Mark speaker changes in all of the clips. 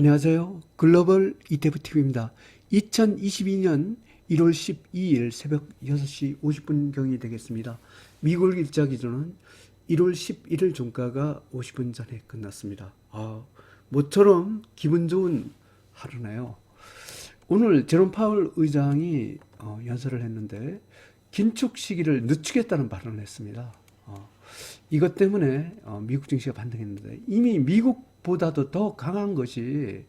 Speaker 1: 안녕하세요. 글로벌 이태부TV입니다. 2022년 1월 12일 새벽 6시 50분경이 되겠습니다. 미국 일자 기준은 1월 11일 종가가 50분 전에 끝났습니다. 모처럼 기분 좋은 하루네요. 오늘 제롬 파월 의장이 연설을 했는데 긴축 시기를 늦추겠다는 발언을 했습니다. 이것 때문에 미국 증시가 반등했는데 이미 미국보다도 더 강한 것이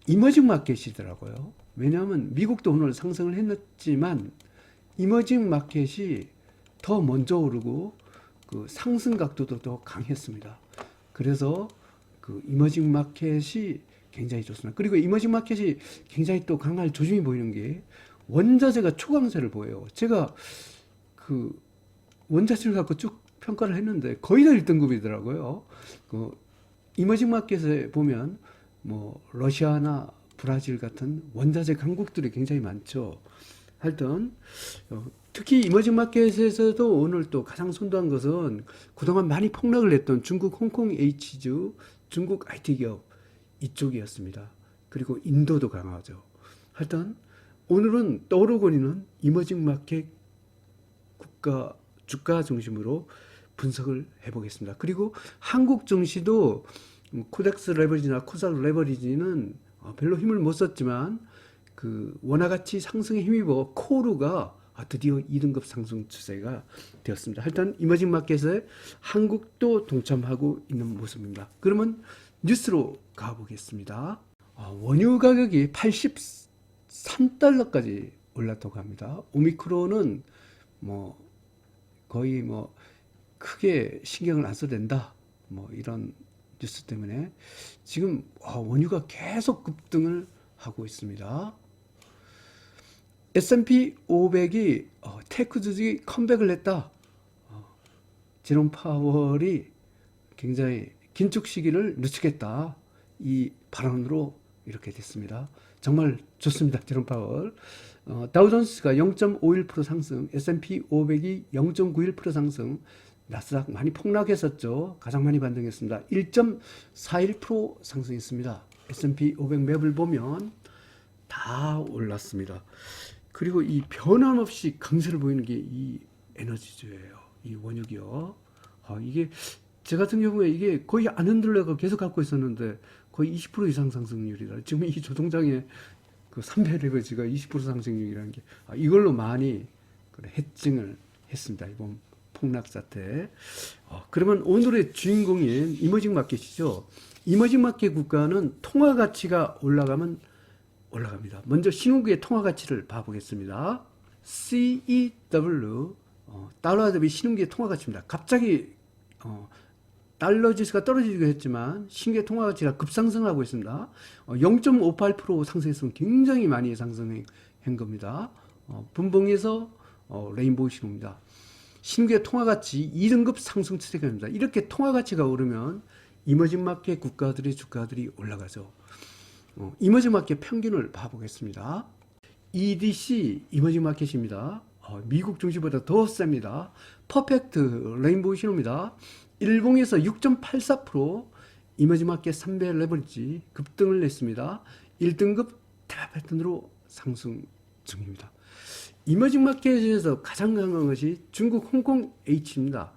Speaker 1: 이머징 마켓이더라고요. 왜냐하면 미국도 오늘 상승을 했지만 이머징 마켓이 더 먼저 오르고 그 상승 각도도 더 강했습니다. 그래서 그 이머징 마켓이 굉장히 좋습니다. 그리고 이머징 마켓이 굉장히 또 강할 조짐이 보이는 게 원자재가 초강세를 보여요. 제가 그 원자재를 갖고 쭉 평가를 했는데 거의 다 1등급이더라고요. 그 이머징 마켓에 보면 뭐 러시아나 브라질 같은 원자재 강국들이 굉장히 많죠. 하여튼 특히 이머징 마켓에서도 오늘 또 가장 선도한 것은 그동안 많이 폭락을 했던 중국 홍콩 H주, 중국 IT 기업 이쪽이었습니다. 그리고 인도도 강하죠. 하여튼 오늘은 떠오르고 있는 이머징 마켓 국가 주가 중심으로 분석을 해보겠습니다. 그리고 한국 증시도 코덱스 레버리지나 코스닥 레버리지는 별로 힘을 못 썼지만 그 원화 가치 상승에 힘입어 코르가 드디어 2등급 상승 추세가 되었습니다. 일단 이머징 마켓에 한국도 동참하고 있는 모습입니다. 그러면 뉴스로 가보겠습니다. 원유 가격이 83달러까지 올랐다고 합니다. 오미크론은 뭐 거의 뭐 크게 신경을 안 써도 된다. 뭐 이런 뉴스 때문에 지금 원유가 계속 급등을 하고 있습니다. S&P 500이 테크 주식이 컴백을 했다. 제롬 파월이 굉장히 긴축 시기를 늦추겠다. 이 발언으로 이렇게 됐습니다. 정말 좋습니다. 제롬 파월. 다우존스가 0.51% 상승, S&P 500이 0.91% 상승, 나스닥 많이 폭락했었죠. 가장 많이 반등했습니다. 1.41% 상승했습니다. S&P 500 맵을 보면 다 올랐습니다. 그리고 이 변함없이 강세를 보이는 게 이 에너지주예요. 이 원유기요. 이게 제 같은 경우에 이게 거의 안 흔들려가 계속 갖고 있었는데 거의 20% 이상 상승률이다. 지금 이 조동장의 그 3배 레버지가 20% 상승률이라는 게 이걸로 많이 해증을 했습니다. 이번 폭락 사태. 그러면 오늘의 주인공인 이머징 마켓이죠. 이머징 마켓 국가는 통화 가치가 올라가면 올라갑니다. 먼저 신흥국의 통화 가치를 봐보겠습니다. CEW 달러 대비 신흥국의 통화 가치입니다. 갑자기 달러 지수가 떨어지기도 했지만 신규 통화 가치가 급상승하고 있습니다. 0.58% 상승했으면 굉장히 많이 상승한 겁니다. 분봉에서 레인보우 신호입니다. 신규 통화 가치 2등급 상승 추세입니다. 이렇게 통화 가치가 오르면 이머징 마켓 국가들의 주가들이 올라가죠. 이머징 마켓 평균을 봐보겠습니다. EDC 이머징 마켓입니다. 미국 증시보다 더 셉니다. 퍼펙트 레인보우 신호입니다. 일봉에서 6.84% 이머징 마켓 3배 레버리지 급등을 냈습니다. 1등급 대박 패턴으로 상승 중입니다. 이머징 마켓에서 가장 강한 것이 중국 홍콩 H입니다.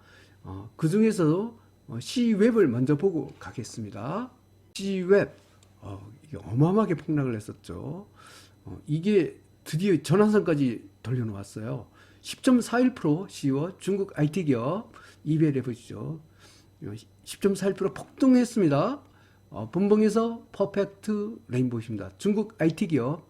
Speaker 1: 그 중에서도 C웹을 먼저 보고 가겠습니다. C웹 이게 어마어마하게 폭락을 했었죠. 이게 드디어 전환선까지 돌려놓았어요. 10.41% C워 중국 IT 기업 2배 레버리지죠. 10.41% 폭등했습니다. 분봉에서 퍼펙트 레인보우입니다. 중국 IT 기업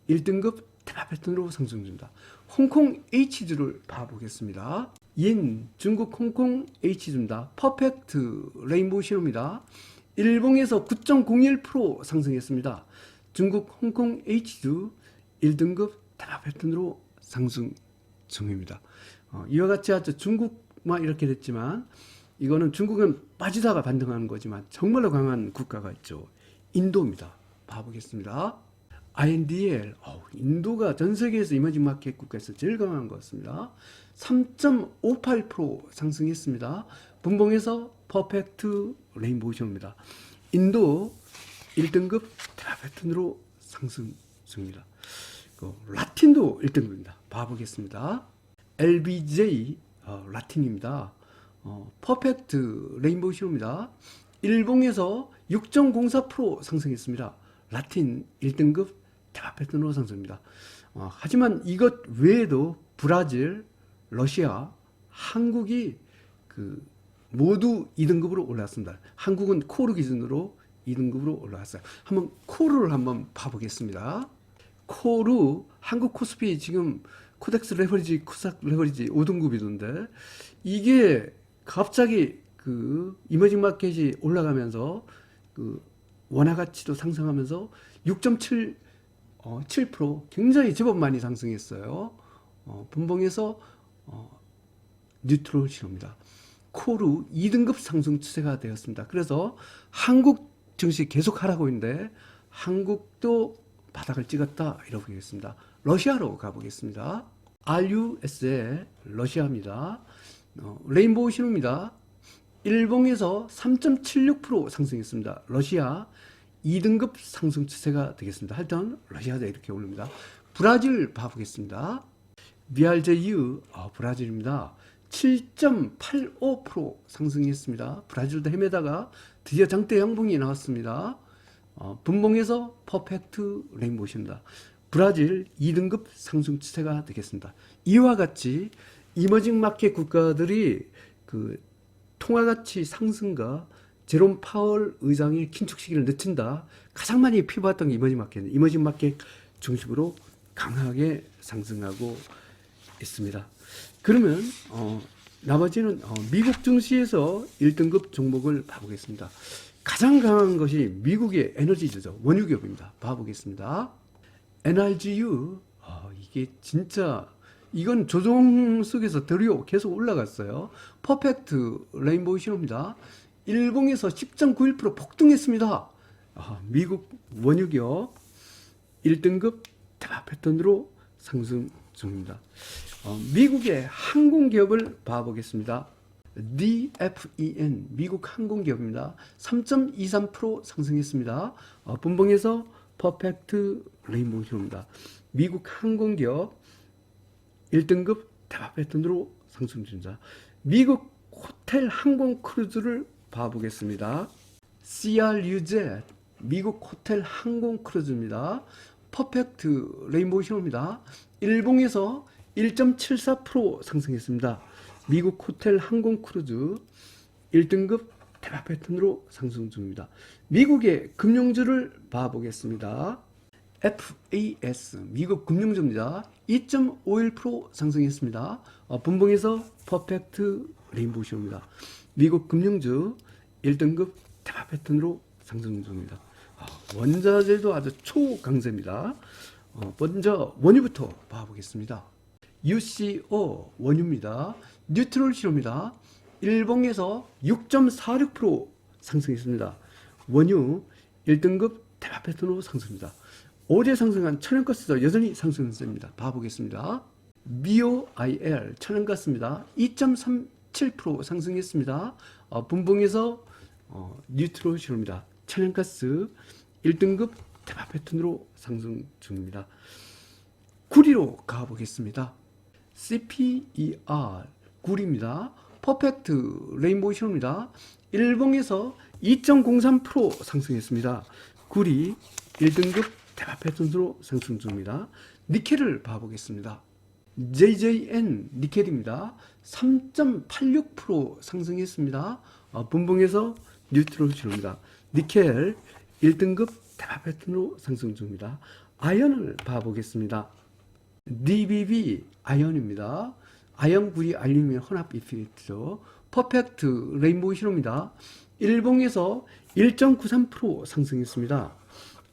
Speaker 1: 1등급 대박 패턴으로 상승 중입니다. 홍콩 H주를 봐보겠습니다. 옌 중국 홍콩 H주입니다. 퍼펙트 레인보우 신호입니다. 일봉에서 9.01% 상승했습니다. 중국 홍콩 H주 1등급 대박 패턴으로 상승 중입니다. 이와 같이 아주 중국만 이렇게 됐지만 이거는 중국은 빠지다가 반등하는 거지만 정말로 강한 국가가 있죠. 인도입니다. 봐보겠습니다. INDL, 인도가 전 세계에서 이머징 마켓 국가에서 제일 강한 것 같습니다. 3.58% 상승했습니다. 분봉에서 퍼펙트 레인보우 신호입니다. 인도 1등급 대화 패턴으로 상승 중입니다. 라틴도 1등급입니다. 봐보겠습니다. LBJ 라틴입니다. 퍼펙트 레인보우 신호입니다. 일봉에서 6.04% 상승했습니다. 라틴 1등급 대화 패턴으로 상승입니다. 하지만 이것 외에도 브라질, 러시아, 한국이 모두 2등급으로 올라왔습니다. 한국은 코르 기준으로 2등급으로 올라왔어요. 한번 코르를 한번 봐보겠습니다. 코르 한국 코스피 지금 코덱스 레버리지, 코스닥 레버리지 5등급이던데 이게 갑자기 이머징 마켓이 올라가면서 원화 가치도 상승하면서 6.7% 굉장히 제법 많이 상승했어요. 분봉에서 뉴트럴 신호입니다. 코르 2등급 상승 추세가 되었습니다. 그래서 한국 증시 계속 하락하고 있는데 한국도 바닥을 찍었다 이러고 보겠습니다. 러시아로 가보겠습니다. RUS의 러시아입니다. 레인보우 신호입니다. 일봉에서 3.76% 상승했습니다. 러시아 2등급 상승 추세가 되겠습니다. 하여튼 러시아도 이렇게 오릅니다. 브라질 봐보겠습니다. BRJU 브라질입니다. 7.85% 상승했습니다. 브라질도 헤매다가 드디어 장대 양봉이 나왔습니다. 분봉에서 퍼펙트 레인보우입니다. 브라질 2등급 상승 추세가 되겠습니다. 이와 같이 이머징 마켓 국가들이 통화가치 상승과 제롬 파월 의장이 긴축 시기를 늦춘다. 가장 많이 피부했던 게 이머징 마켓. 이머징 마켓 중심으로 강하게 상승하고 있습니다. 그러면 나머지는 미국 증시에서 1등급 종목을 봐보겠습니다. 가장 강한 것이 미국의 에너지주죠. 원유기업입니다. 봐보겠습니다. NRGU 이게 진짜 이건 조정 속에서 드디어 계속 올라갔어요. 퍼펙트 레인보우 신호입니다. 일봉에서 10.91% 폭등했습니다. 미국 원유기업 1등급 대화 패턴으로 상승 중입니다. 미국의 항공기업을 봐보겠습니다. DFEN 미국 항공기업입니다. 3.23% 상승했습니다. 분봉에서 퍼펙트 레인보우 신호입니다. 미국 항공기업 1등급 대화 패턴으로 상승 중입니다. 미국 호텔 항공 크루즈를 봐보겠습니다. CRUZ 미국 호텔 항공 크루즈입니다. 퍼펙트 레인보우 신호입니다. 일봉에서 1.74% 상승했습니다. 미국 호텔 항공 크루즈 1등급 대화 패턴으로 상승 중입니다. 미국의 금융주를 봐보겠습니다. FAS 미국 금융주입니다. 2.51% 상승했습니다. 분봉에서 퍼펙트 레인보우 신호입니다. 미국 금융주 1등급 대화 패턴으로 상승 중입니다. 원자재도 아주 초강세입니다. 먼저 원유부터 봐보겠습니다. UCO 원유입니다. 뉴트럴 신호입니다. 일봉에서 6.46% 상승했습니다. 원유 1등급 대화 패턴으로 상승입니다. 어제 상승한 천연가스도 여전히 상승세입니다. 봐보겠습니다. BOIL 천연가스입니다. 2.37% 상승했습니다. 분봉에서 뉴트럴 신호입니다. 천연가스 1등급 대화 패턴으로 상승 중입니다. 구리로 가보겠습니다. CPER 구리입니다. 퍼펙트 레인보우 신호입니다. 일봉에서 2.03% 상승했습니다. 구리 1등급 대화 패턴으로 상승 중입니다. 니켈을 봐보겠습니다. JJN 니켈입니다. 3.86% 상승했습니다. 분봉에서 뉴트럴 신호입니다. 니켈 1등급 대화 패턴으로 상승 중입니다. 아연을 봐보겠습니다. DBB 아연입니다. 아연 구리 알루미늄 혼합 이피리트죠. 퍼펙트 레인보우 신호입니다. 일봉에서 1.93% 상승했습니다.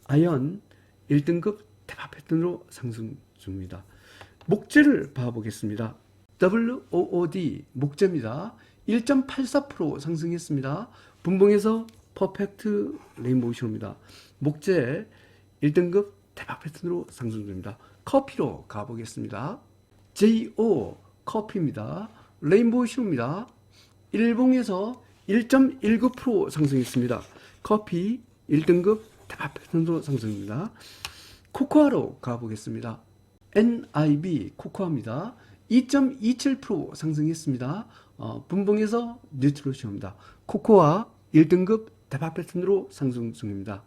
Speaker 1: 아연 1등급 대화 패턴으로 상승 중입니다. 목재를 봐보겠습니다. WOOD 목재입니다. 1.84% 상승했습니다. 분봉에서 퍼펙트 레인보우 신호입니다. 목재 1등급 대박 패턴으로 상승 중입니다. 커피로 가보겠습니다. JO 커피입니다. 레인보우 신호입니다. 일봉에서 1.19% 상승했습니다. 커피 1등급 대파트로 상승입니다. 코코아로 가보겠습니다. NIB 코코아입니다. 2.27% 상승했습니다. 분봉에서 뉴트럴시입니다. 코코아 1등급 대박 패턴으로 상승 중입니다.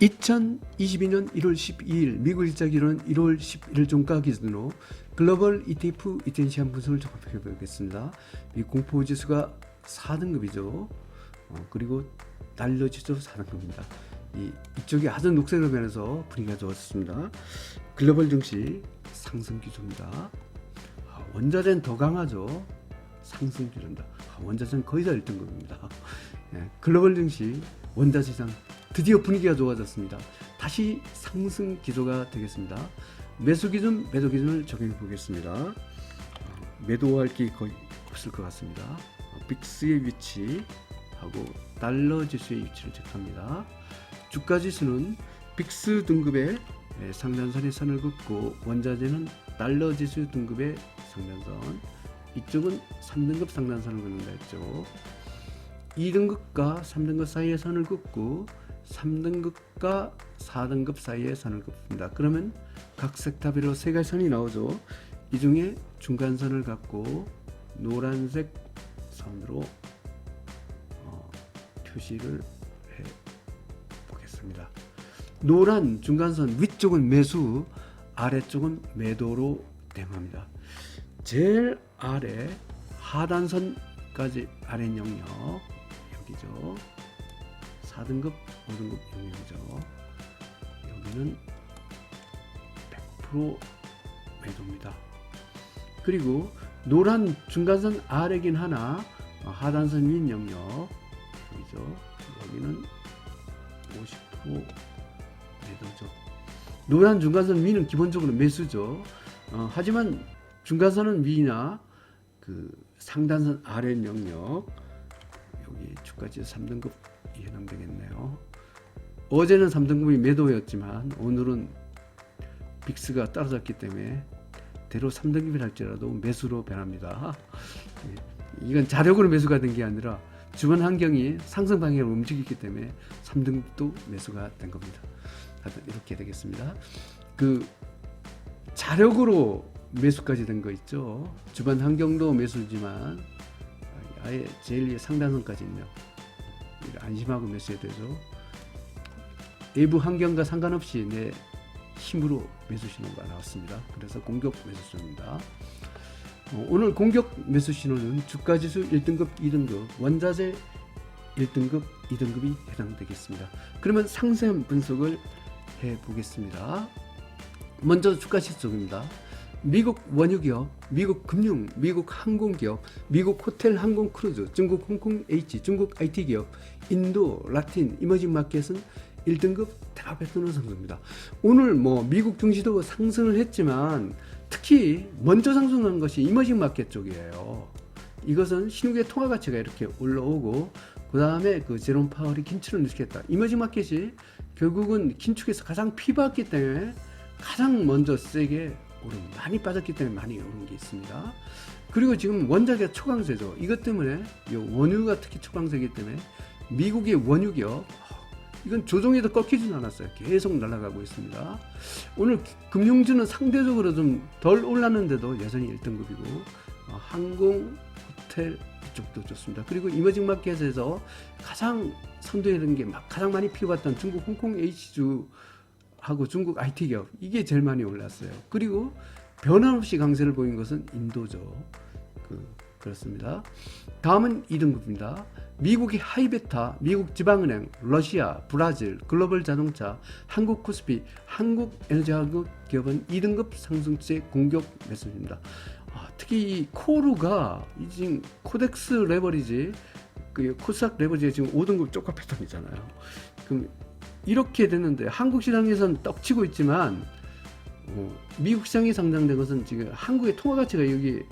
Speaker 1: 2022년 1월 12일 미국 일자기로는 1월 11일 종가 기준으로 글로벌 ETF 이텐시한 분석을 종합해 보겠습니다. 이 공포지수가 4등급이죠. 그리고 달러지수 4등급입니다. 이쪽이 아주 녹색으로 변해서 분위기가 좋았습니다. 글로벌 증시 상승 기조입니다. 원자재는 더 강하죠. 상승 기조입니다. 원자재는 거의 다 1등급입니다. 글로벌 증시 원자재 시장 드디어 분위기가 좋아졌습니다. 다시 상승 기조가 되겠습니다. 매수 기준, 매도 기준을 적용해 보겠습니다. 매도할 게 거의 없을 것 같습니다. 빅스의 위치하고 달러 지수의 위치를 체크합니다. 주가 지수는 빅스 등급의 상단선에 선을 긋고 원자재는 달러 지수 등급의 상단선, 이쪽은 3등급 상단선을 긋는다 했죠. 2등급과 3등급 사이에 선을 긋고 3등급과 4등급 사이에 선을 긋습니다. 그러면 각 섹터별로 세 가지 선이 나오죠. 이 중에 중간선을 갖고 노란색 선으로 표시를 해 보겠습니다. 노란 중간선 위쪽은 매수, 아래쪽은 매도로 대응합니다. 제일 아래 하단선까지 아래 영역 여기죠. 4등급, 5등급 영역이죠. 여기는 100% 매도입니다. 그리고 노란 중간선 아래긴 하나 하단선 위 영역 여기죠. 여기는 50% 매도죠. 노란 중간선 위는 기본적으로 매수죠. 하지만 중간선은 위나 그 상단선 아래 영역 여기 주가지수 3등급 해당되겠네요. 어제는 3등급이 매도였지만 오늘은 빅스가 떨어졌기 때문에 대로 3등급이 할지라도 매수로 변합니다. 이건 자력으로 매수가 된 게 아니라 주변 환경이 상승 방향으로 움직이기 때문에 3등급도 매수가 된 겁니다. 이렇게 되겠습니다. 그 자력으로 매수까지 된 거 있죠. 주변 환경도 매수지만 아예 제일 상단선까지 있네요. 안심하고 매수해야 되죠. 외부 환경과 상관없이 내 힘으로 매수 신호가 나왔습니다. 그래서 공격 매수 신호입니다. 오늘 공격 매수 신호는 주가지수 1등급, 2등급, 원자재 1등급, 2등급이 해당되겠습니다. 그러면 상세한 분석을 해보겠습니다. 먼저 주가지수 쪽입니다. 미국 원유기업, 미국 금융, 미국 항공기업, 미국 호텔 항공 크루즈, 중국 홍콩 H, 중국 IT기업, 인도, 라틴, 이머징 마켓은 1등급 대박 패턴으로 상승입니다. 오늘 미국 증시도 상승을 했지만 특히 먼저 상승한 것이 이머징 마켓 쪽이에요. 이것은 신흥의 통화 가치가 이렇게 올라오고 그 다음에 그 제롬 파월이 긴축을 일으켰다. 이머징 마켓이 결국은 긴축에서 가장 피부했기 때문에 가장 먼저 세게 많이 빠졌기 때문에 많이 오른 게 있습니다. 그리고 지금 원자재가 초강세죠. 이것 때문에 원유가 특히 초강세이기 때문에 미국의 원유기업 이건 조정에도 꺾이진 않았어요. 계속 날아가고 있습니다. 오늘 금융주는 상대적으로 좀 덜 올랐는데도 여전히 1등급이고 항공, 호텔 이쪽도 좋습니다. 그리고 이머징 마켓에서 가장 선도했던 게 가장 많이 피워봤던 중국 홍콩 H주 하고 중국 IT 기업 이게 제일 많이 올랐어요. 그리고 변함없이 강세를 보인 것은 인도죠. 그렇습니다. 다음은 2등급입니다. 미국의 하이베타, 미국 지방은행, 러시아, 브라질, 글로벌 자동차, 한국 코스피, 한국 에너지화학 기업은 2등급 상승세 공격 매수입니다. 특히 이 코르가 지금 코덱스 레버리지, 코스닥 레버리지가 지금 5등급 쪼까 패턴이잖아요. 그럼 이렇게 됐는데 한국 시장에서는 떡치고 있지만 미국 시장에 상장된 것은 지금 한국의 통화 가치가 여기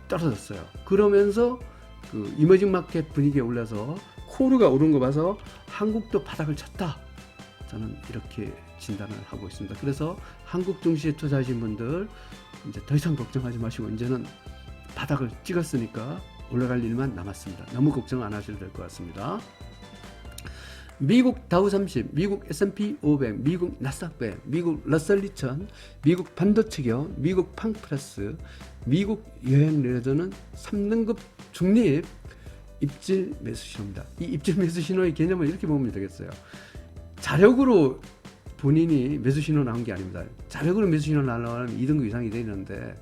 Speaker 1: 떨어졌어요. 그러면서 이머징 마켓 분위기에 올라서 코르가 오른 거 봐서 한국도 바닥을 쳤다. 저는 이렇게 진단을 하고 있습니다. 그래서 한국 증시에 투자하신 분들 이제 더 이상 걱정하지 마시고 이제는 바닥을 찍었으니까 올라갈 일만 남았습니다. 너무 걱정 안 하셔도 될 것 같습니다. 미국 다우 30, 미국 S&P 500, 미국 나스닥 100, 미국 러셀 2000, 미국 반도체경, 미국 팡플러스, 미국 여행 레저는 3등급 중립 입질 매수 신호입니다. 이 입질 매수 신호의 개념을 이렇게 보면 되겠어요. 자력으로 본인이 매수 신호 나온 게 아닙니다. 자력으로 매수 신호 나오려면 2등급 이상이 되는데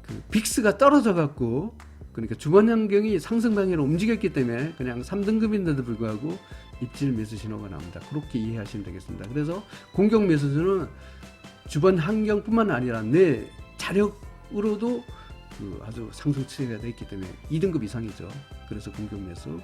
Speaker 1: 그 빅스가 떨어져 갖고 그러니까 주변 환경이 상승 방향으로 움직였기 때문에 그냥 3등급인데도 불구하고 입질 매수 신호가 나옵니다. 그렇게 이해하시면 되겠습니다. 그래서 공격 매수는 주변 환경뿐만 아니라 내 자력으로도 그 아주 상승 추세가 되어 있기 때문에 2등급 이상이죠. 그래서 공격 매수.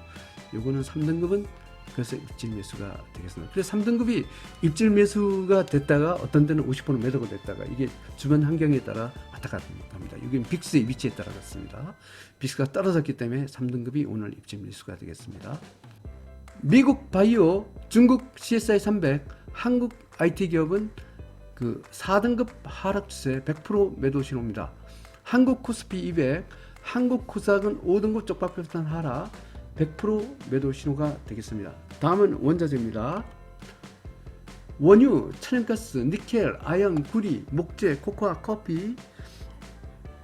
Speaker 1: 요거는 3등급은 그래서 입질 매수가 되겠습니다. 그래서 3등급이 입질 매수가 됐다가 어떤 데는 50% 매도가 됐다가 이게 주변 환경에 따라 왔다 갔다 합니다. 여기는 빅스의 위치에 따라 갔습니다. 빅스가 떨어졌기 때문에 3등급이 오늘 입질 매수가 되겠습니다. 미국 바이오, 중국 CSI 300, 한국 IT 기업은 그 4등급 하락 추세 100% 매도 신호입니다. 한국 코스피 200, 한국 코스닥은 5등급 쪽박비슷한 하락 100% 매도 신호가 되겠습니다. 다음은 원자재입니다. 원유, 천연가스, 니켈, 아연, 구리, 목재, 코코아, 커피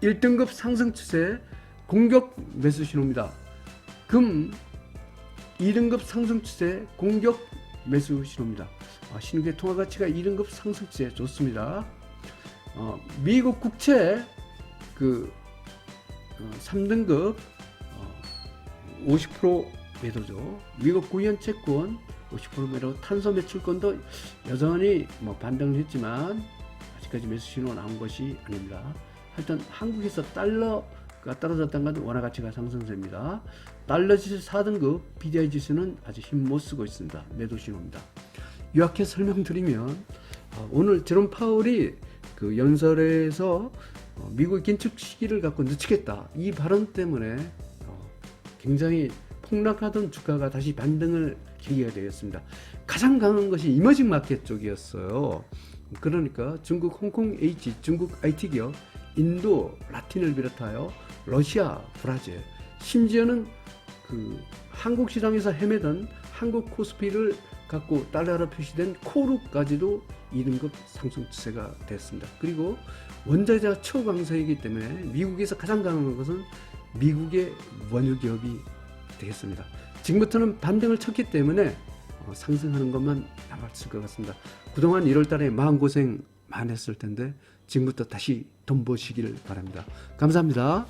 Speaker 1: 1등급 상승 추세 공격 매수 신호입니다. 금 2등급 상승 추세 공격 매수 신호입니다. 신규의 통화 가치가 2등급 상승 추세 좋습니다. 미국 국채 그 3등급 50% 매도죠. 미국 구현 채권 50% 매도, 탄소 매출권도 여전히 뭐 반등을 했지만 아직까지 매수 신호 나온 것이 아닙니다. 하여튼 한국에서 달러가 떨어졌다는 건 원화 가치가 상승세입니다. 달러 지수 4등급 BDI 지수는 아직 힘 못 쓰고 있습니다. 매도 신호입니다. 요약해 설명드리면 오늘 제롬 파월이 그 연설에서 미국 긴축 시기를 갖고 늦추겠다 이 발언 때문에 굉장히 폭락하던 주가가 다시 반등을 계기가 되었습니다. 가장 강한 것이 이머징 마켓 쪽이었어요. 그러니까 중국 홍콩 H, 중국 IT 기업, 인도, 라틴을 비롯하여 러시아, 브라질, 심지어는 그 한국 시장에서 헤매던 한국 코스피를 갖고 달러로 표시된 코르까지도 2등급 상승 추세가 됐습니다. 그리고 원자재가 초강세이기 때문에 미국에서 가장 강한 것은 미국의 원유 기업이 되겠습니다. 지금부터는 반등을 쳤기 때문에 상승하는 것만 남았을 것 같습니다. 그동안 1월달에 마음고생 많이 했을 텐데 지금부터 다시 돈 버시길 바랍니다. 감사합니다.